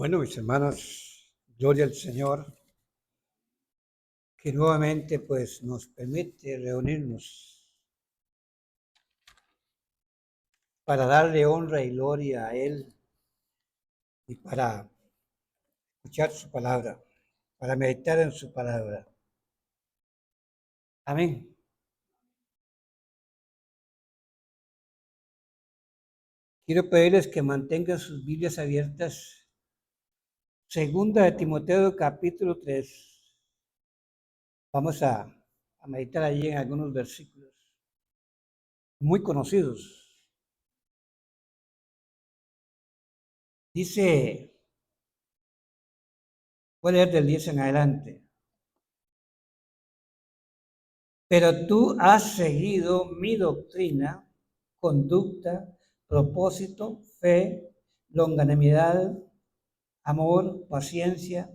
Bueno, mis hermanos, gloria al Señor, que nuevamente pues nos permite reunirnos para darle honra y gloria a Él y para escuchar su palabra, para meditar en su palabra. Amén. Quiero pedirles que mantengan sus Biblias abiertas. Segunda de Timoteo capítulo 3. Vamos a meditar allí en algunos versículos muy conocidos. Dice, voy a leer del 10 en adelante. Pero tú has seguido mi doctrina, conducta, propósito, fe, longanimidad, amor, paciencia,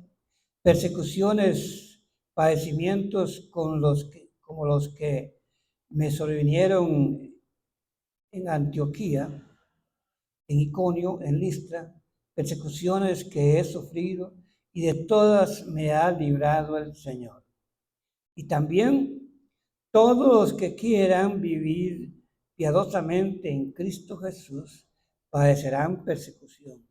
persecuciones, padecimientos como los que me sobrevinieron en Antioquía, en Iconio, en Listra, persecuciones que he sufrido y de todas me ha librado el Señor. Y también todos los que quieran vivir piadosamente en Cristo Jesús padecerán persecución.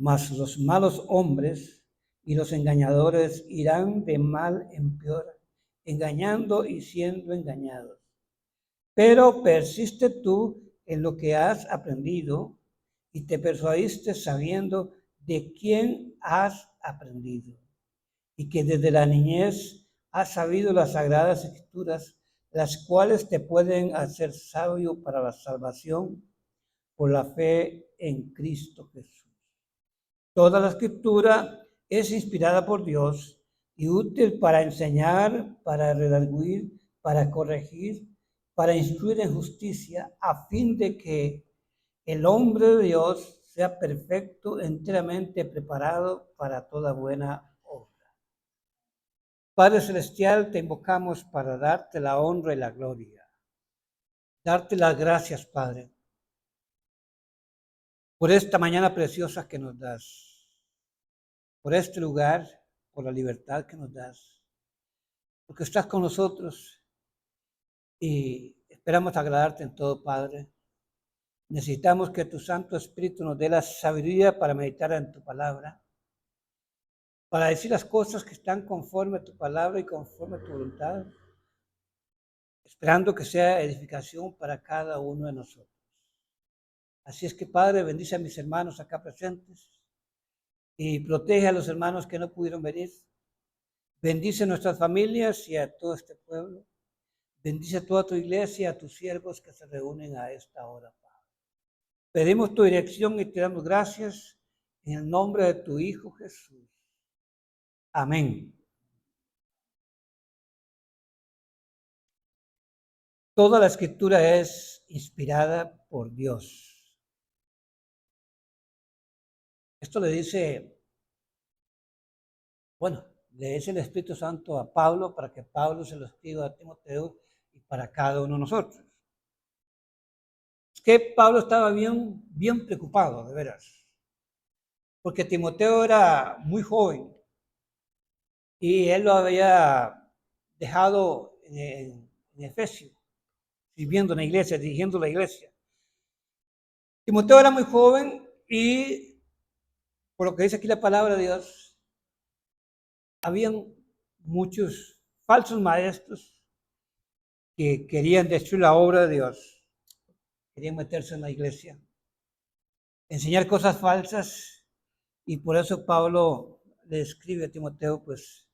Mas los malos hombres y los engañadores irán de mal en peor, engañando y siendo engañados. Pero persiste tú en lo que has aprendido y te persuadiste sabiendo de quién has aprendido y que desde la niñez has sabido las sagradas escrituras, las cuales te pueden hacer sabio para la salvación por la fe en Cristo Jesús. Toda la escritura es inspirada por Dios y útil para enseñar, para redarguir, para corregir, para instruir en justicia, a fin de que el hombre de Dios sea perfecto, enteramente preparado para toda buena obra. Padre Celestial, te invocamos para darte la honra y la gloria. Darte las gracias, Padre, por esta mañana preciosa que nos das, por este lugar, por la libertad que nos das, porque estás con nosotros y esperamos agradarte en todo, Padre. Necesitamos que tu Santo Espíritu nos dé la sabiduría para meditar en tu palabra, para decir las cosas que están conforme a tu palabra y conforme a tu voluntad, esperando que sea edificación para cada uno de nosotros. Así es que, Padre, bendice a mis hermanos acá presentes y protege a los hermanos que no pudieron venir. Bendice a nuestras familias y a todo este pueblo. Bendice a toda tu iglesia, a tus siervos que se reúnen a esta hora, Padre. Pedimos tu dirección y te damos gracias en el nombre de tu Hijo Jesús. Amén. Toda la escritura es inspirada por Dios. Esto le dice, le dice el Espíritu Santo a Pablo para que Pablo se lo escriba a Timoteo y para cada uno de nosotros. Es que Pablo estaba bien preocupado, de veras, porque Timoteo era muy joven y él lo había dejado en Efesio, sirviendo en la iglesia, dirigiendo la iglesia. Timoteo era muy joven y, por lo que dice aquí la palabra de Dios, habían muchos falsos maestros que querían destruir la obra de Dios, querían meterse en la iglesia, enseñar cosas falsas, y por eso Pablo le escribe a Timoteo, pues,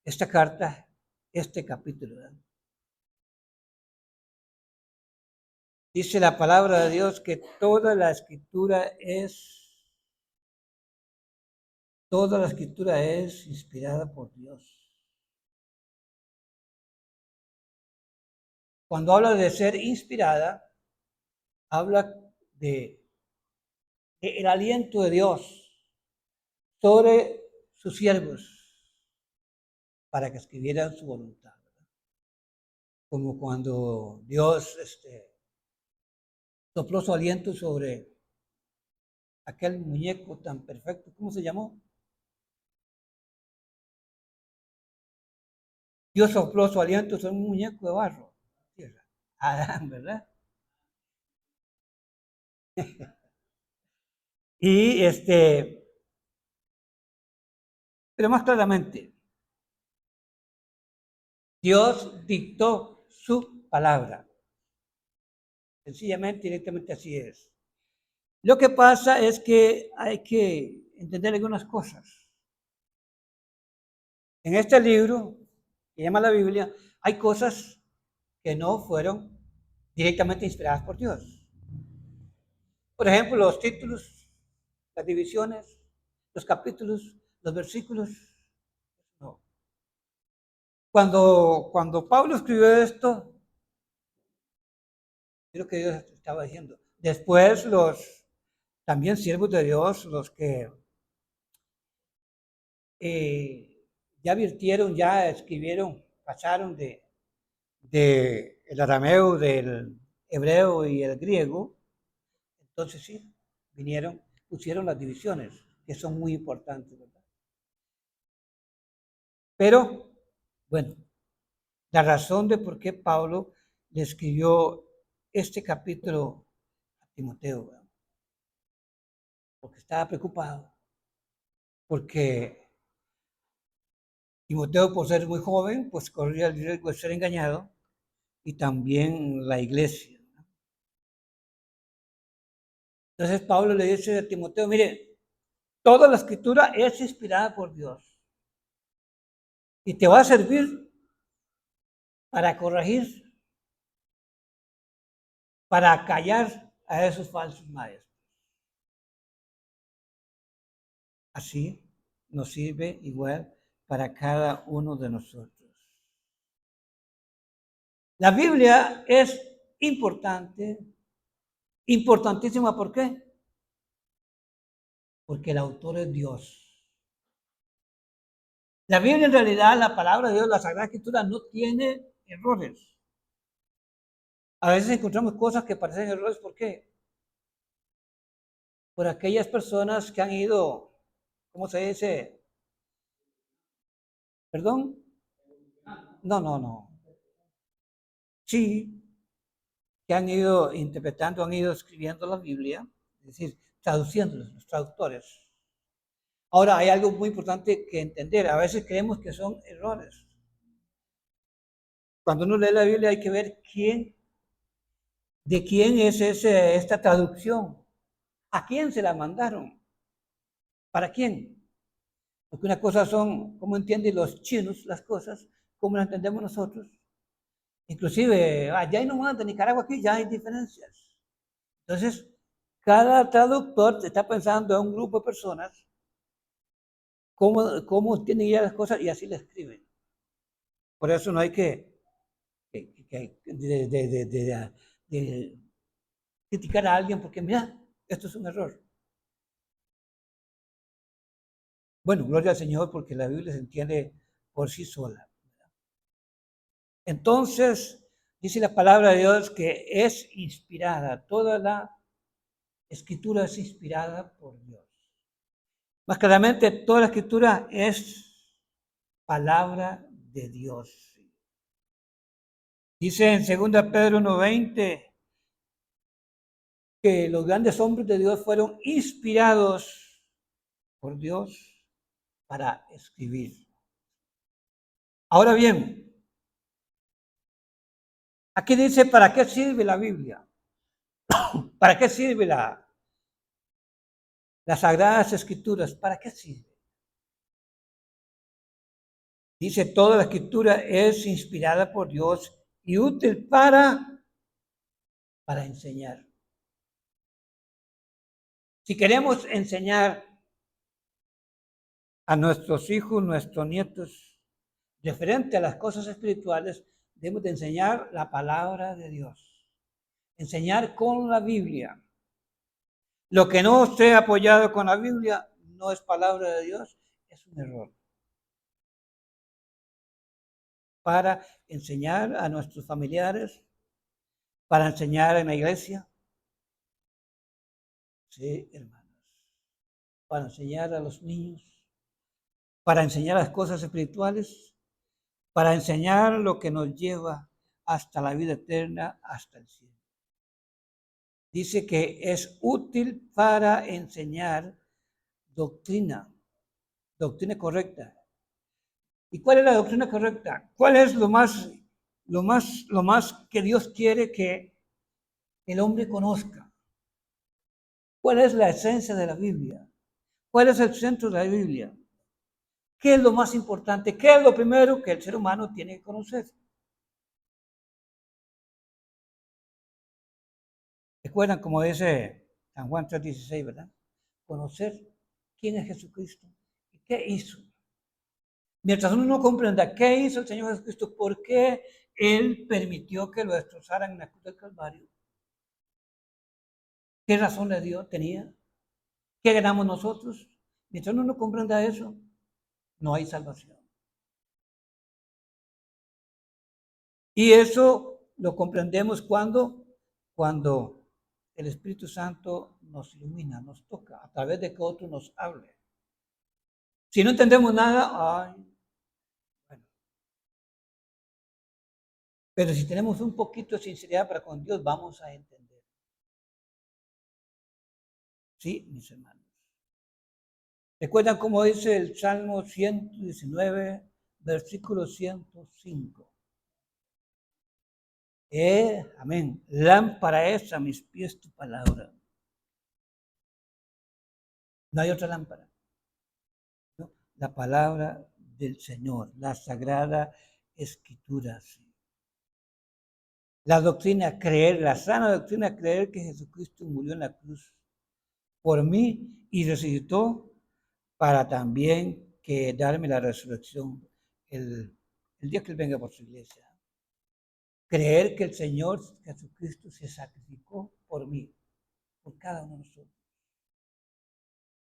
esta carta, este capítulo. ¿Verdad? Dice la palabra de Dios que toda la escritura es inspirada por Dios. Cuando habla de ser inspirada, habla de el aliento de Dios sobre sus siervos para que escribieran su voluntad. ¿Verdad? Como cuando Dios sopló su aliento sobre aquel muñeco tan perfecto, ¿cómo se llamó? Dios sopló su aliento sobre un muñeco de barro. Adán, ¿verdad? Y pero más claramente, Dios dictó su palabra. Sencillamente, directamente así es. Lo que pasa es que hay que entender algunas cosas. En este libro, que llama la Biblia, hay cosas que no fueron directamente inspiradas por Dios. Por ejemplo, los títulos, las divisiones, los capítulos, los versículos. No. Cuando Pablo escribió esto, es lo que Dios estaba diciendo. Después los también siervos de Dios, los que ya virtieron, ya escribieron, pasaron de el arameo, del hebreo y el griego, entonces sí, vinieron, pusieron las divisiones, que son muy importantes, ¿verdad? Pero, bueno, la razón de por qué Pablo le escribió este capítulo a Timoteo, ¿verdad? Porque estaba preocupado, porque Timoteo, por ser muy joven, pues corría el riesgo de ser engañado, y también la iglesia. Entonces Pablo le dice a Timoteo, mire, toda la escritura es inspirada por Dios y te va a servir para corregir, para callar a esos falsos maestros. Así nos sirve igual para cada uno de nosotros. La Biblia es importante, importantísima, ¿por qué? Porque el autor es Dios. La Biblia en realidad, la palabra de Dios, la Sagrada Escritura no tiene errores. A veces encontramos cosas que parecen errores, ¿por qué? Por aquellas personas que han ido, ¿cómo se dice? ¿Perdón? No, no, no. Sí, que han ido interpretando, han ido escribiendo la Biblia, es decir, traduciéndolos, los traductores. Ahora, hay algo muy importante que entender. A veces creemos que son errores. Cuando uno lee la Biblia hay que ver de quién es esta traducción, a quién se la mandaron, para quién. Porque una cosa son cómo entienden los chinos las cosas, cómo las entendemos nosotros. Inclusive, allá nomás de Nicaragua aquí ya hay diferencias. Entonces, cada traductor está pensando en un grupo de personas, cómo entienden ya las cosas y así le escriben. Por eso no hay de criticar a alguien porque, mira, esto es un error. Bueno, gloria al Señor porque la Biblia se entiende por sí sola. Entonces, dice la palabra de Dios que es inspirada, toda la escritura es inspirada por Dios. Más claramente, toda la escritura es palabra de Dios. Dice en 2 Pedro 1:20 que los grandes hombres de Dios fueron inspirados por Dios para escribir. Ahora bien, aquí dice, ¿para qué sirve la Biblia? ¿Para qué sirve las Sagradas Escrituras? ¿Para qué sirve? Dice, toda la Escritura es inspirada por Dios y útil para enseñar. Si queremos enseñar a nuestros hijos, nuestros nietos, referente a las cosas espirituales, debemos de enseñar la palabra de Dios. Enseñar con la Biblia. Lo que no esté apoyado con la Biblia no es palabra de Dios, es un error. Para enseñar a nuestros familiares, para enseñar en la iglesia. Sí, hermanos. para enseñar a los niños, para enseñar las cosas espirituales, para enseñar lo que nos lleva hasta la vida eterna, hasta el cielo. Dice que es útil para enseñar doctrina, doctrina correcta. ¿Y cuál es la doctrina correcta? ¿Cuál es lo más que Dios quiere que el hombre conozca? ¿Cuál es la esencia de la Biblia? ¿Cuál es el centro de la Biblia? ¿Qué es lo más importante? ¿Qué es lo primero que el ser humano tiene que conocer? Recuerdan como dice San Juan 3:16, ¿verdad? Conocer quién es Jesucristo y qué hizo. Mientras uno no comprenda qué hizo el Señor Jesucristo, por qué Él permitió que lo destrozaran en la cruz del Calvario, qué razón le dio, tenía, qué ganamos nosotros. Mientras uno no comprenda eso, no hay salvación. Y eso lo comprendemos cuando el Espíritu Santo nos ilumina, nos toca, a través de que otro nos hable. Si no entendemos nada, bueno. Pero si tenemos un poquito de sinceridad para con Dios, vamos a entender. Sí, mis hermanos. ¿Recuerdan cómo dice el Salmo 119, versículo 105? Amén. Lámpara es a mis pies tu palabra. No hay otra lámpara. ¿No? La palabra del Señor, la sagrada escritura. Sí. La doctrina creer, la sana doctrina creer que Jesucristo murió en la cruz por mí y resucitó para también que darme la resurrección el día que Él venga por su iglesia. Creer que el Señor Jesucristo se sacrificó por mí, por cada uno de nosotros.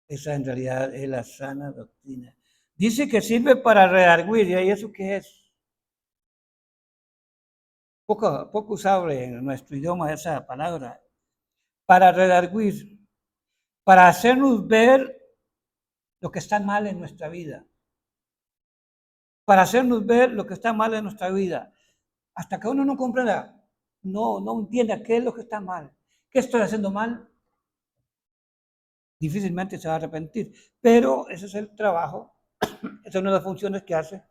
Esa en realidad es la sana doctrina. Dice que sirve para redarguir, ¿y eso qué es? Poco usable en nuestro idioma esa palabra. Para redarguir, para hacernos ver lo que está mal en nuestra vida. Para hacernos ver lo que está mal en nuestra vida. Hasta que uno no comprenda, no entienda qué es lo que está mal, qué estoy haciendo mal, difícilmente se va a arrepentir. Pero ese es el trabajo, esa es una de las funciones que hace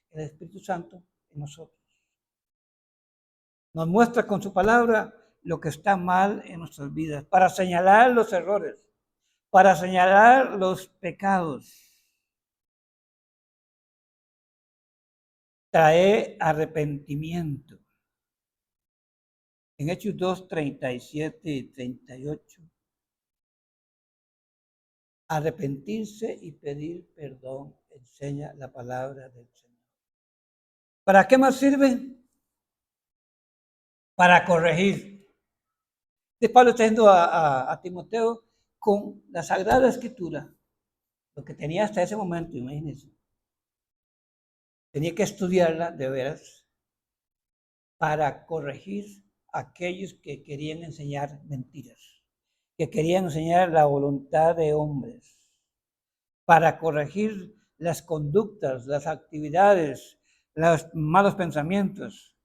el Espíritu Santo en nosotros. Nos muestra con su palabra lo que está mal en nuestras vidas, para señalar los errores, para señalar los pecados. Trae arrepentimiento. En Hechos 2, 37 y 38. Arrepentirse y pedir perdón, enseña la palabra del Señor. ¿Para qué más sirve? Para corregir. Pablo está yendo a Timoteo con la Sagrada Escritura, lo que tenía hasta ese momento, imagínense. Tenía que estudiarla de veras para corregir a aquellos que querían enseñar mentiras, que querían enseñar la voluntad de hombres, para corregir las conductas, las actividades, los malos pensamientos,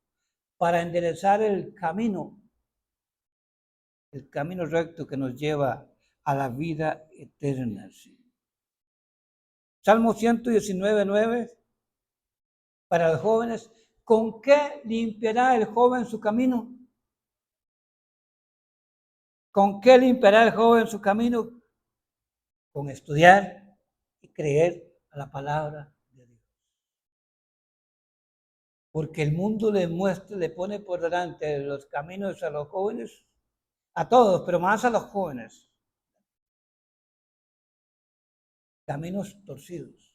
para enderezar el camino recto que nos lleva a la vida eterna. Salmo 119:9, para los jóvenes, ¿con qué limpiará el joven su camino? ¿Con qué limpiará el joven su camino? Con estudiar y creer a la palabra de Dios. Porque el mundo le muestra, le pone por delante los caminos a los jóvenes, a todos, pero más a los jóvenes. Caminos torcidos.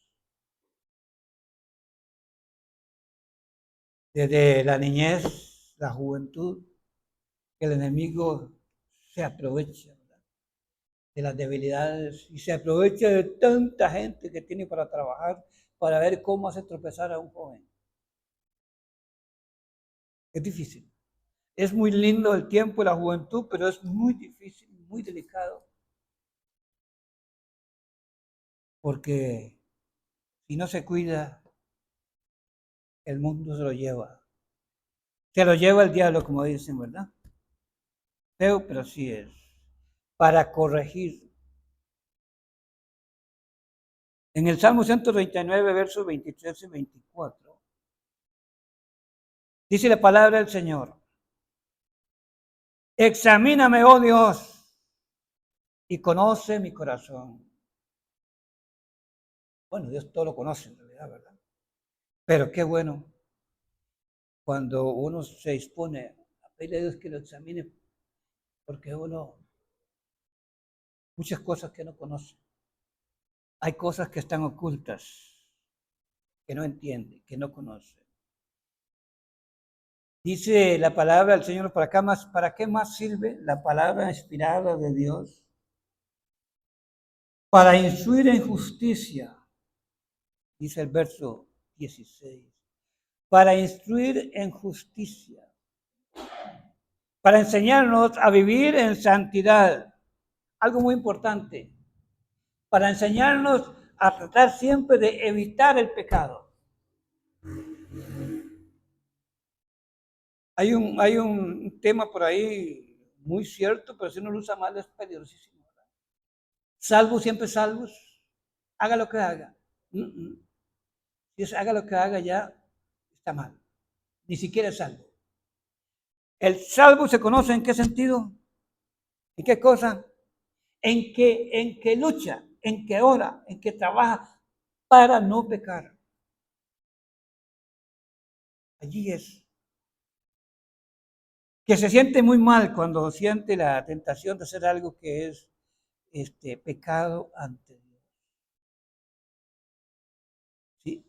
Desde la niñez, la juventud, el enemigo se aprovecha, ¿verdad?, de las debilidades y se aprovecha de tanta gente que tiene para trabajar, para ver cómo hace tropezar a un joven. Es difícil. Es muy lindo el tiempo de la juventud, pero es muy difícil, muy delicado. porque si no se cuida, el mundo se lo lleva. Se lo lleva el diablo, como dicen, ¿verdad? Feo, pero sí es. Para corregir. En el Salmo 139, versos 23 y 24, dice la palabra del Señor: examíname, oh Dios, y conoce mi corazón. Bueno, Dios todo lo conoce en realidad, ¿verdad? Pero qué bueno cuando uno se dispone a pedirle a Dios que lo examine, porque uno, muchas cosas que no conoce. Hay cosas que están ocultas, que no entiende, que no conoce. Dice la palabra del Señor ¿para qué más sirve la palabra inspirada de Dios? Para instruir en justicia, dice el verso 16. Para instruir en justicia, para enseñarnos a vivir en santidad. Algo muy importante, para enseñarnos a tratar siempre de evitar el pecado. Hay un tema por ahí muy cierto, pero si uno lo usa mal es peligrosísimo. Salvos, siempre salvos, haga lo que haga. Si es haga lo que haga, ya está mal. Ni siquiera es salvo. El salvo se conoce en qué sentido, en qué cosa, en que lucha, en que ora, en que trabaja para no pecar. Allí es. Que se siente muy mal cuando siente la tentación de hacer algo que es pecado ante Dios. ¿Sí?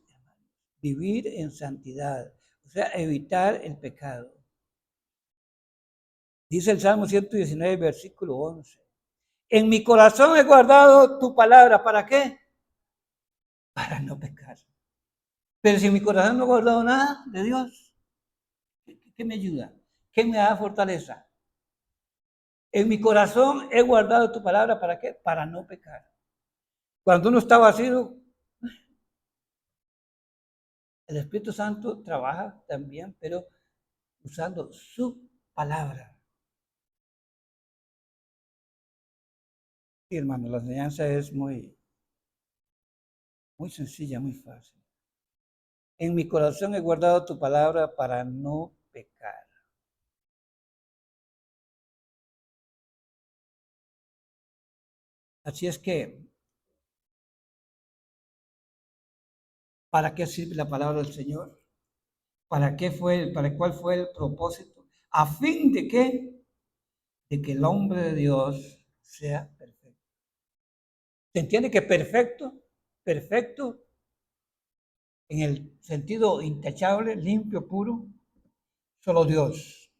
Vivir en santidad, o sea, evitar el pecado. Dice el Salmo 119, versículo 11. En mi corazón he guardado tu palabra. ¿Para qué? Para no pecar. Pero si en mi corazón no he guardado nada de Dios, ¿qué me ayuda? ¿Qué me da fortaleza? En mi corazón he guardado tu palabra. ¿Para qué? Para no pecar. Cuando uno está vacío, el Espíritu Santo trabaja también, pero usando su palabra. Sí, hermano, la enseñanza es muy, muy sencilla, muy fácil. En mi corazón he guardado tu palabra para no pecar. Así es que, ¿para qué sirve la palabra del Señor? ¿Para cuál fue el propósito? ¿A fin de qué? De que el hombre de Dios sea perfecto. ¿Se entiende que perfecto? Perfecto en el sentido intachable, limpio, puro, solo Dios.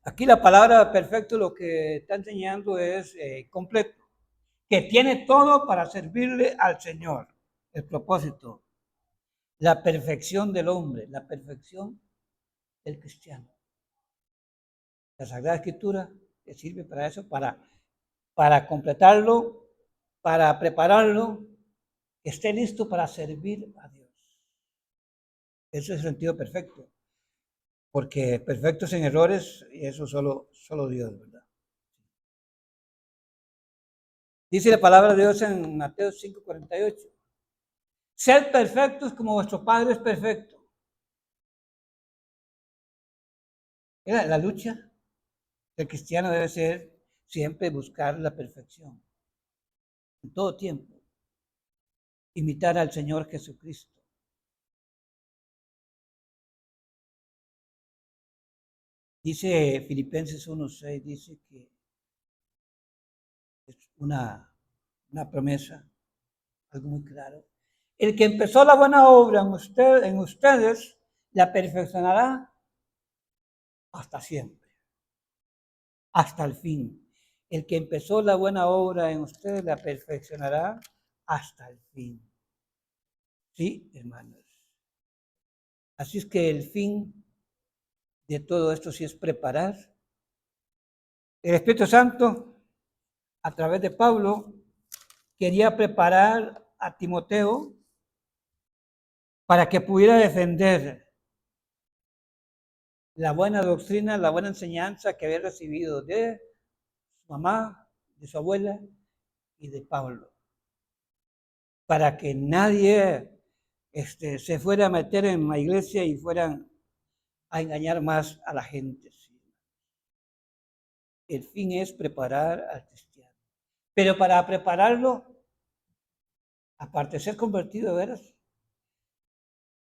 Aquí la palabra perfecto lo que está enseñando es completo, que tiene todo para servirle al Señor. El propósito, la perfección del hombre, la perfección del cristiano. La Sagrada Escritura que sirve para eso, para completarlo, para prepararlo, que esté listo para servir a Dios. Ese es el sentido perfecto, porque perfectos en errores, y eso solo Dios, ¿verdad? Dice la palabra de Dios en Mateo 5:48. Sed perfectos como vuestro Padre es perfecto. Mira, la lucha del cristiano debe ser siempre buscar la perfección, en todo tiempo, imitar al Señor Jesucristo. Dice Filipenses 1:6, dice que es una promesa, algo muy claro. El que empezó la buena obra en ustedes, la perfeccionará hasta siempre, hasta el fin. El que empezó la buena obra en ustedes, la perfeccionará hasta el fin. Sí, hermanos. Así es que el fin de todo esto sí es preparar. El Espíritu Santo, a través de Pablo, quería preparar a Timoteo para que pudiera defender la buena doctrina, la buena enseñanza que había recibido de su mamá, de su abuela y de Pablo, para que nadie se fuera a meter en la iglesia y fueran a engañar más a la gente. El fin es preparar al cristiano. Pero para prepararlo, aparte de ser convertido, ¿veras?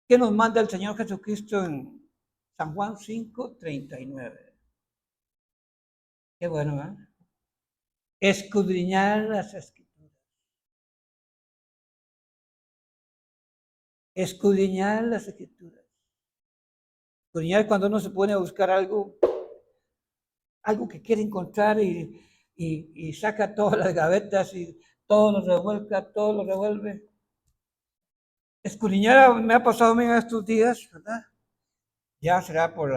¿Qué nos manda el Señor Jesucristo en San Juan 5:39? Qué bueno, ¿eh? Escudriñar las Escrituras. Escudriñar las Escrituras. Escudriñar cuando uno se pone a buscar algo que quiere encontrar y saca todas las gavetas y todo lo revuelca, todo lo revuelve. Escudriñar me ha pasado a mí en estos días, ¿verdad? Ya será por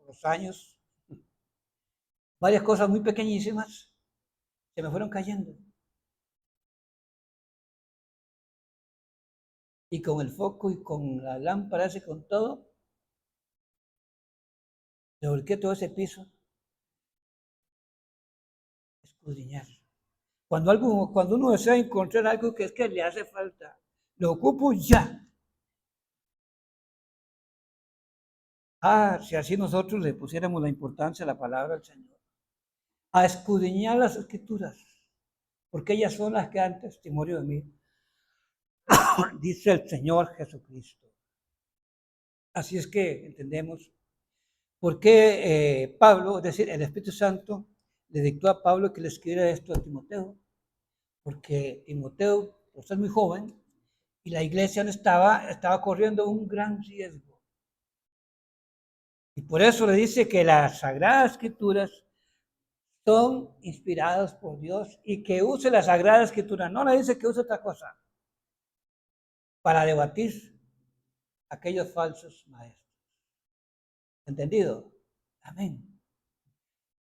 los años. Varias cosas muy pequeñísimas se me fueron cayendo. Y con el foco y con la lámpara y con todo, revolqué todo ese piso. Escudriñar. Cuando uno desea encontrar algo que es que le hace falta, lo ocupo ya. Si así nosotros le pusiéramos la importancia a la palabra del Señor. A escudriñar las Escrituras, porque ellas son las que dan testimonio de mí, dice el Señor Jesucristo. Así es que entendemos por qué Pablo, es decir, el Espíritu Santo, le dictó a Pablo que le escribiera esto a Timoteo, porque Timoteo, por ser muy joven, y la iglesia no estaba corriendo un gran riesgo. Y por eso le dice que las Sagradas Escrituras son inspiradas por Dios y que use la Sagrada Escritura. No le dice que use otra cosa para debatir aquellos falsos maestros. ¿Entendido? Amén.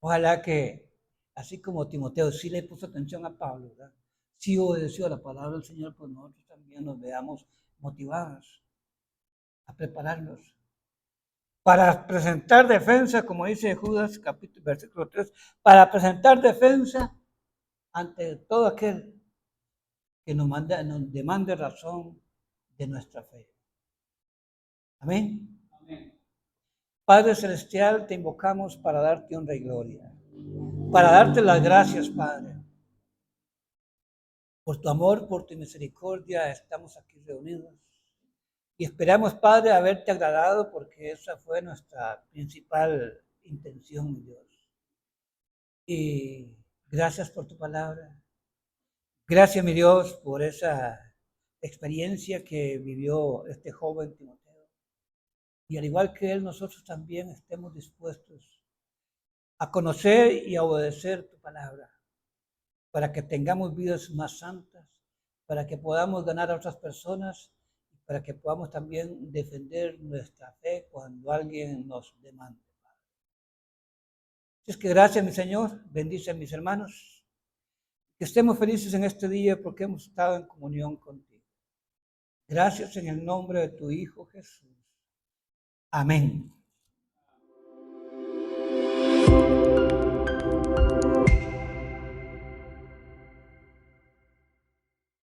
Ojalá que, así como Timoteo sí le puso atención a Pablo, ¿verdad? Sí obedeció a la palabra del Señor, pues nosotros también nos veamos motivados a prepararnos para presentar defensa, como dice Judas, versículo 3, para presentar defensa ante todo aquel que nos demande razón de nuestra fe. Amén. Amén. Padre Celestial, te invocamos para darte honra y gloria, para darte las gracias, Padre. Por tu amor, por tu misericordia, estamos aquí reunidos. Y esperamos, Padre, haberte agradado porque esa fue nuestra principal intención, mi Dios. Y gracias por tu palabra. Gracias, mi Dios, por esa experiencia que vivió este joven Timoteo. Y al igual que él, nosotros también estemos dispuestos a conocer y a obedecer tu palabra, para que tengamos vidas más santas, para que podamos ganar a otras personas, para que podamos también defender nuestra fe cuando alguien nos demande. Es que gracias, mi Señor, bendice a mis hermanos, que estemos felices en este día porque hemos estado en comunión contigo. Gracias en el nombre de tu Hijo Jesús. Amén.